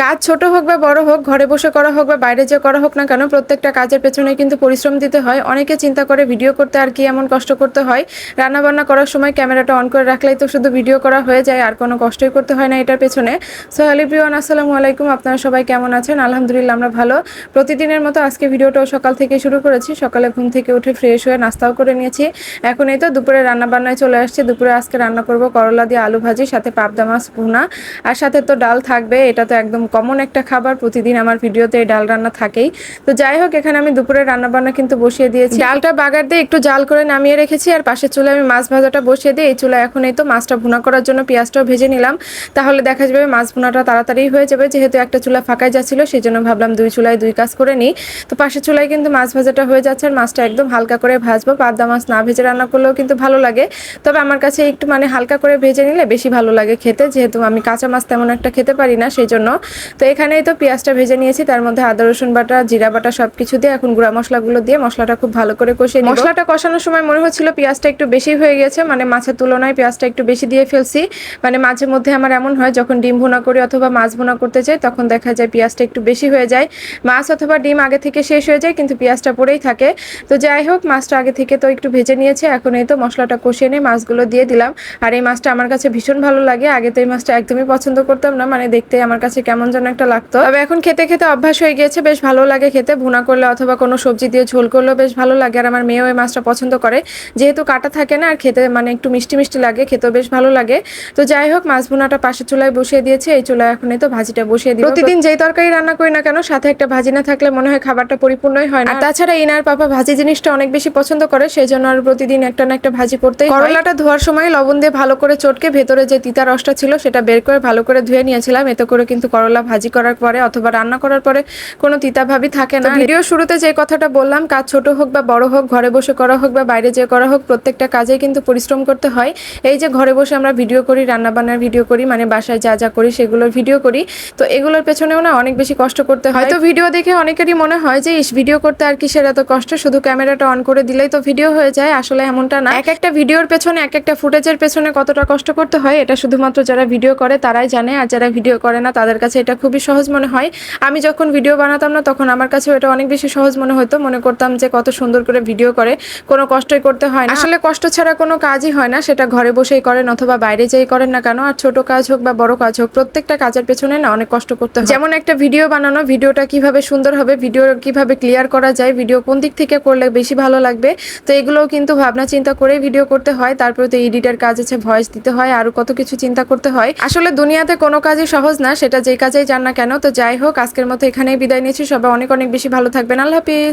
কাজ ছোট হোক বা বড় হোক, ঘরে বসে করা হোক বা বাইরে যে করা হোক না কেন, প্রত্যেকটা কাজের পেছনে কিন্তু পরিশ্রম দিতে হয়। অনেকে চিন্তা করে ভিডিও করতে আর কি এমন কষ্ট করতে হয়, রান্নাবান্না করার সময় ক্যামেরাটা অন করে রাখলেই তো শুধু ভিডিও করা হয়ে যায়, আর কোনো কষ্টই করতে হয় না এটার পেছনে। সো হ্যালো এভরিওয়ান, আসসালামু আলাইকুম। আপনারা সবাই কেমন আছেন? আলহামদুলিল্লাহ আমরা ভালো। প্রতিদিনের মতো আজকে ভিডিওটাও সকাল থেকে শুরু করেছি। সকালে ঘুম থেকে উঠে ফ্রেশ হয়ে নাস্তাও করে নিয়েছি। এখন এই তো দুপুরে রান্নাবান্নায় চলে আসছে। দুপুরে আজকে রান্না করব করলা দিয়ে আলু ভাজি, সাথে পাবদা মাছ ভুনা, আর সাথে তো ডাল থাকবে। এটা তো একদম কমন একটা খাবার, প্রতিদিন আমার ভিডিওতে এই ডাল রান্না থাকেই। তো যাই হোক, এখানে আমি দুপুরে রান্না বান্না কিন্তু বসিয়ে দিয়েছি। ডালটা বাগার দিয়ে একটু জাল করে নামিয়ে রেখেছি, আর পাশের চুলায় আমি মাছ ভাজাটা বসিয়ে দিই। এই চুলায় এখন এই তো মাছটা ভুনা করার জন্য পেঁয়াজটাও ভেজে নিলাম, তাহলে দেখা যাবে মাছ ভুনাটা তাড়াতাড়ি হয়ে যাবে। যেহেতু একটা চুলা ফাঁকাই যাচ্ছিল, সেই জন্য ভাবলাম দুই চুলায় দুই কাজ করে নিই। তো পাশের চুলায় কিন্তু মাছ ভাজাটা হয়ে যাচ্ছে, আর মাছটা একদম হালকা করে ভাজবো। পাবদা মাছ না ভেজে রান্না করলেও কিন্তু ভালো লাগে, তবে আমার কাছে একটু হালকা করে ভেজে নিলে বেশি ভালো লাগে খেতে, যেহেতু আমি কাঁচা মাছ তেমন একটা খেতে পারি না সেই জন্য। তো এখানেই তো পেঁয়াজটা ভেজে নিয়েছি, তার মধ্যে আদা রসুন বাটা, জিরা বাটা সবকিছু দিয়ে এখন গুঁড়া মশলাগুলো দিয়ে মশলাটা খুব ভালো করে কষিয়ে নিব। মশলাটা কষানোর সময় মনে হচ্ছিল পেঁয়াজটা একটু বেশি হয়ে গেছে, মাছের তুলনায় পেঁয়াজটা একটু বেশি দিয়ে ফেলছি। মাঝে মধ্যে আমার এমন হয়, যখন ডিম ভুনা করি অথবা মাছ ভুনা করতে যাই, তখন দেখা যায় পেঁয়াজটা একটু বেশি হয়ে যায়। মাছ অথবা ডিম আগে থেকে শেষ হয়ে যায়, কিন্তু পেঁয়াজটা পড়েই থাকে। তো যাই হোক, মাছটা আগে থেকে তো একটু ভেজে নিয়েছে। এখন এই তো মশলাটা কষিয়ে নিয়ে মাছগুলো দিয়ে দিলাম। আর এই মাছটা আমার কাছে ভীষণ ভালো লাগে। আগে তো এই মাছটা একদমই পছন্দ করতাম না, দেখতে আমার কাছে কেমন যেন একটা লাগতো, তবে এখন খেতে খেতে অভ্যাস হয়ে গিয়েছে, বেশ ভালো লাগে খেতে। ভুনা করলে অথবা কোনো সবজি দিয়ে ঝোল করলেও বেশ ভালো লাগে। আর আমার মেয়েও এই মাছটা পছন্দ করে, যেহেতু কাটা থাকে না, আর খেতে একটু মিষ্টি মিষ্টি লাগে, খেতেও বেশ ভালো লাগে। তো যাই হোক, মাছ ভুনাটা পাশের চুলায় বসিয়ে দিয়েছে। এই চুলায় এখন তো ভাজিটা বসিয়ে দিই। প্রতিদিন যেই তরকারি রান্না করি না কেন, সাথে একটা ভাজি না থাকলে মনে হয় খাবারটা পরিপূর্ণই হয় না। আর তাছাড়া ইনার পাপা ভাজি জিনিসটা অনেক বেশি পছন্দ করে, সেই জন্য আর প্রতিদিন একটা না একটা ভাজি করতেই হয়। করলাটা ধোয়ার সময় লবণ দিয়ে ভালো করে চটকে ভেতরে যে তিতা রসটা ছিল সেটা বের করে ভালো করে ধুয়ে নিয়েছিলাম। এতে করে কিন্তু করলা ভাজি করার পরে অথবা রান্না করার পরে কোনো তিতা ভাবই থাকে না। ভিডিও শুরুতে যে কথাটা বললাম, কাজ ছোট হোক বা বড় হোক, ঘরে বসে করা হোক বা বাইরে যে করা হোক, প্রত্যেকটা কাজে কিন্তু পরিশ্রম করতে হয়। এই যে ঘরে বসে আমরা ভিডিও করি, রান্না বান্নার ভিডিও করি, বাসায় যা যা করি সেগুলোর ভিডিও করি, তো এগুলোর পেছনেও না অনেক বেশি কষ্ট করতে হয়। হয়তো ভিডিও দেখে অনেকেরই মনে হয় যে ভিডিও করতে আর কিসের এত কষ্ট, শুধু ক্যামেরাটা অন করে দিলেই তো ভিডিও হয়ে যায়। আসলে এমনটা না। এক একটা ভিডিওর পেছনে, এক একটা ফুটেজের পেছনে কতটা কষ্ট করতে হয়, এটা শুধুমাত্র যারা ভিডিও করে তারাই জানে। আর যারা ভিডিও করে না তাদের কাছে এটা খুবই সহজ মনে হয়। আমি যখন ভিডিও বানাতাম না, তখন আমার কাছেও এটা অনেক বেশি সহজ মনে হতো। মনে করতাম যে কত সুন্দর করে ভিডিও করে, কোনো কষ্টই করতে হয় না। আসলে কষ্ট ছাড়া কোনো কাজই হয় না, সেটা ঘরে বসেই করেন অথবা বাইরে যেই করেন না কেন। আর ছোট কাজ হোক বা বড় কাজ হোক, প্রত্যেকটা কাজের পেছনে না অনেক কষ্ট করতে হয়। যেমন একটা ভিডিও বানানো, ভিডিওটা কিভাবে সুন্দর হবে, ভিডিও কিভাবে ক্লিয়ার করা যায়, ভিডিও কোন দিক থেকে করলে বেশি ভালো লাগবে, তো এগুলোও কিন্তু ভাবনা চিন্তা করে ভিডিও করতে হয়। তারপরে তো এডিটের কাজ আছে, ভয়েস দিতে হয়, আরো কত কিছু চিন্তা করতে হয়। আসলে দুনিয়াতে কোনো কাজই সহজ না, সেটা যে কাজেই যান না কেন। তো যাই হোক, আজকের মতো এখানেই বিদায় নিচ্ছি। সবাই অনেক অনেক বেশি ভালো থাকবেন। আল্লাহ হাফিজ।